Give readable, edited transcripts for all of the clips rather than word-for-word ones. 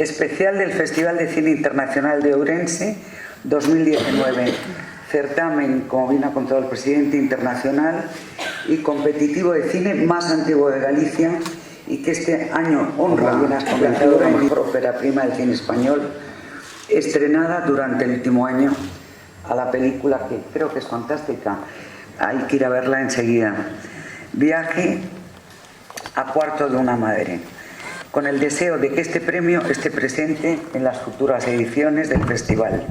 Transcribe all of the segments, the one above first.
especial del Festival de Cine Internacional de Ourense 2019, certamen, como bien ha contado el presidente, internacional y competitivo de cine más antiguo de Galicia, y que este año honra y es convencedora la mejor ópera prima del cine español, estrenada durante el último año, a la película que creo que es fantástica, hay que ir a verla enseguida, Viaje a Cuarto de una Madre, con el deseo de que este premio esté presente en las futuras ediciones del festival.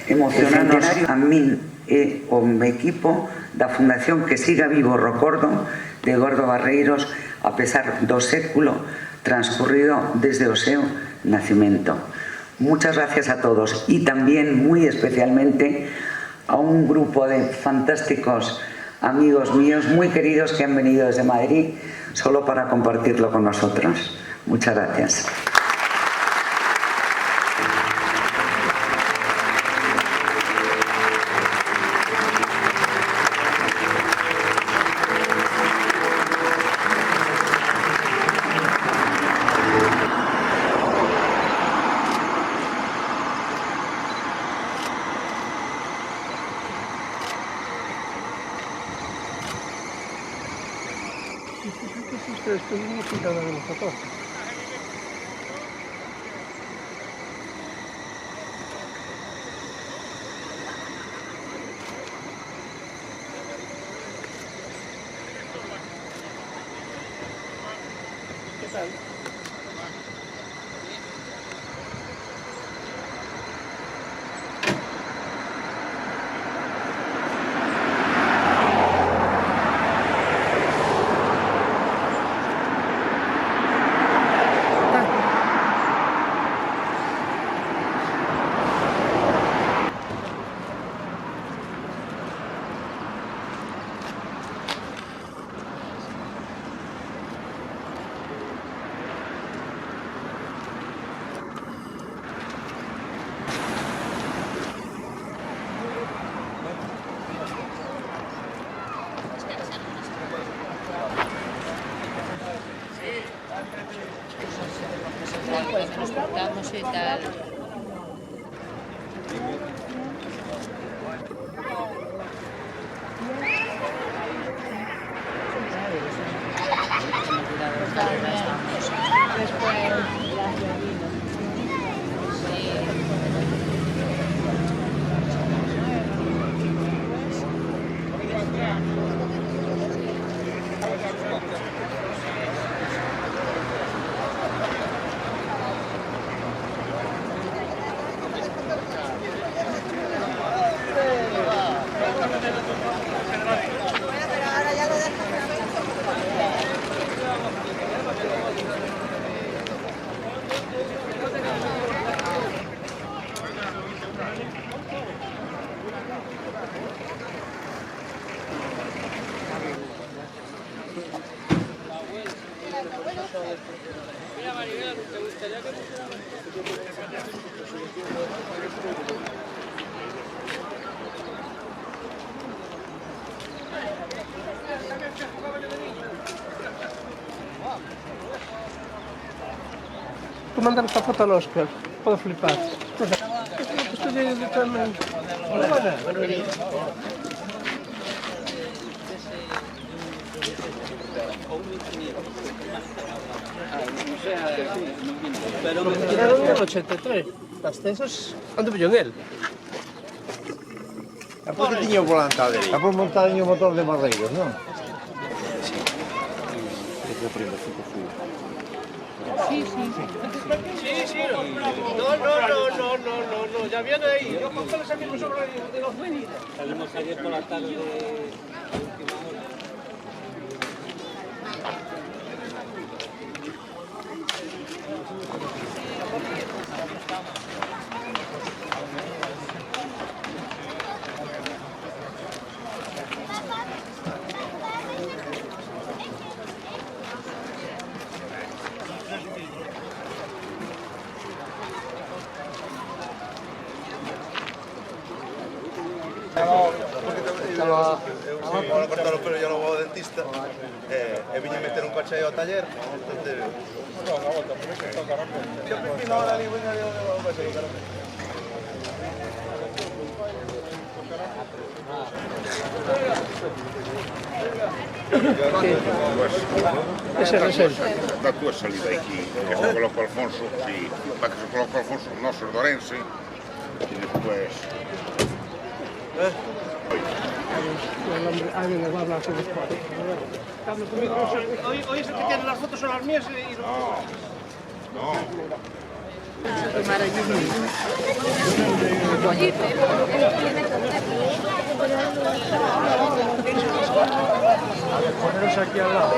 Emocionanos a min e o meu equipo da Fundación Que Siga Vivo o Recordo de Gordo Barreiros a pesar do século transcurrido desde o seu nacimento. Muchas gracias a todos y también muy especialmente a un grupo de fantásticos amigos míos muy queridos que han venido desde Madrid solo para compartirlo con nosotros. Muchas gracias. Estuvimos pintando de los fotos. ¿Qué tal? Pues nos juntamos y tal. Tú mandar esta foto al Óscar, puedo flipar. Estoy también. Hola, pero me tiraron en el 83. Las censas, ¿cuánto pilló en él? ¿A por qué tiña o volante a ver? ¿A por montar en un motor de Barreiros, non? Sí, sí. Sí. No, ya viene ahí. Yo con todos los amigos sobre de los medidas. Salimos ayer por la tarde de última hora. Ahora cortar los pelos ya lo voy ao dentista. Viña a meter un coche aí ao taller. Entonces... Yo pepino ahora ali, voy a ir ao coche aí, caramba. Ese reserva. Da tua salida aquí, que se coloca Alfonso, sí, para que se coloca Alfonso, nosos de Orense, y después... El hombre, alguien le va a hablar sobre esto. Hablo conmigo, hoy es el que tiene las fotos, son las mías y... No. Poneros aquí al lado.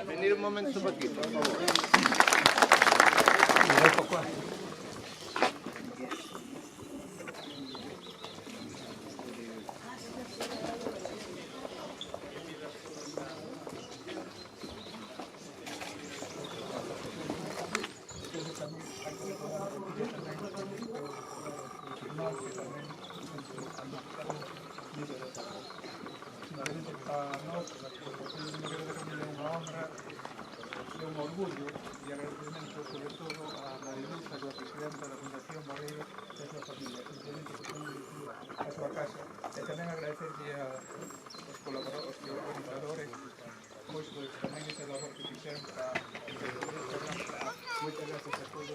Venir un momento aquí, por favor. un orgullo y agradecimiento sobre todo a María Luisa, que é a presidenta da Fundación Barreiro, e a súa familia, simplemente que son a súa casa. E tamén agradecerlle aos colaboradores, aos organizadores, pois tamén esta labor que fixeron para moitas gracias a todos.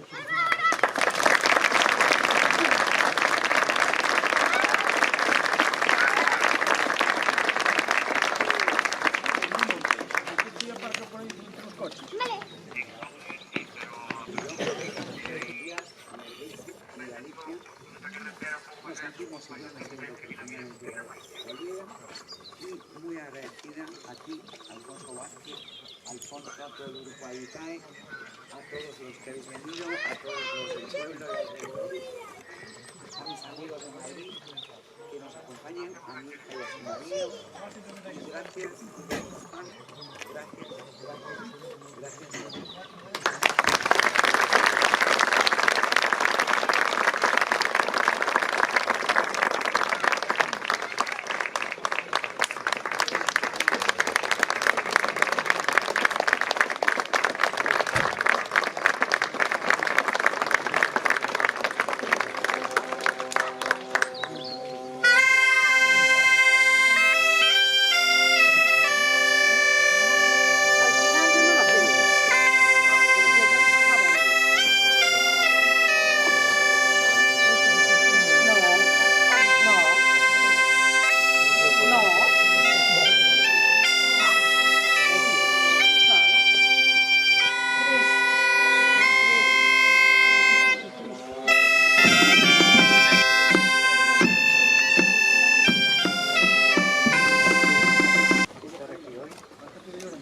Nos sentimos y muy agradecida a ti, Alfonso Vázquez, Alfonso, a todo el grupo AICAE, a todos los que habéis venido, a todos los del pueblo y alrededor, a mis amigos de Madrid que nos acompañen, a mi hijo y a su marido. Gracias, gracias.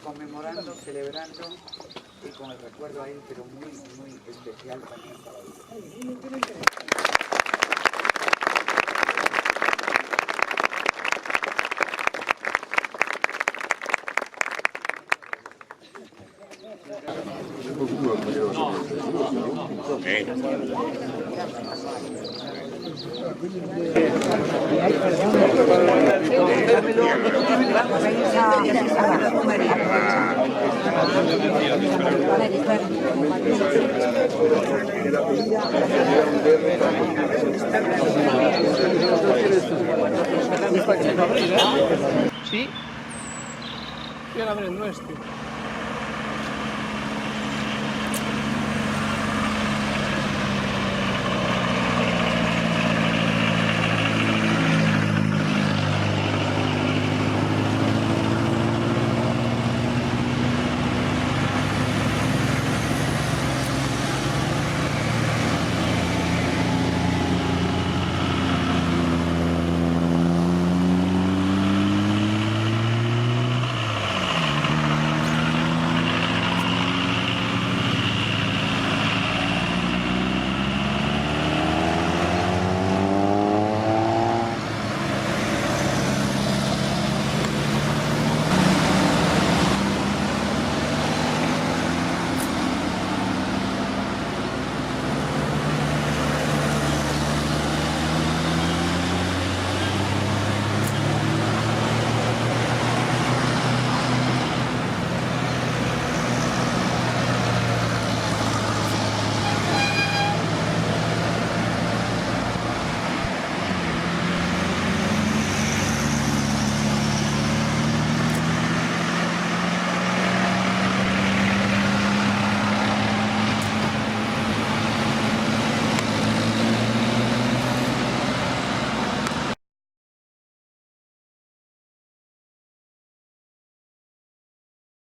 Conmemorando, celebrando y con el recuerdo ahí, pero muy, muy especial también para ellos. Sí, estoy abriendo este.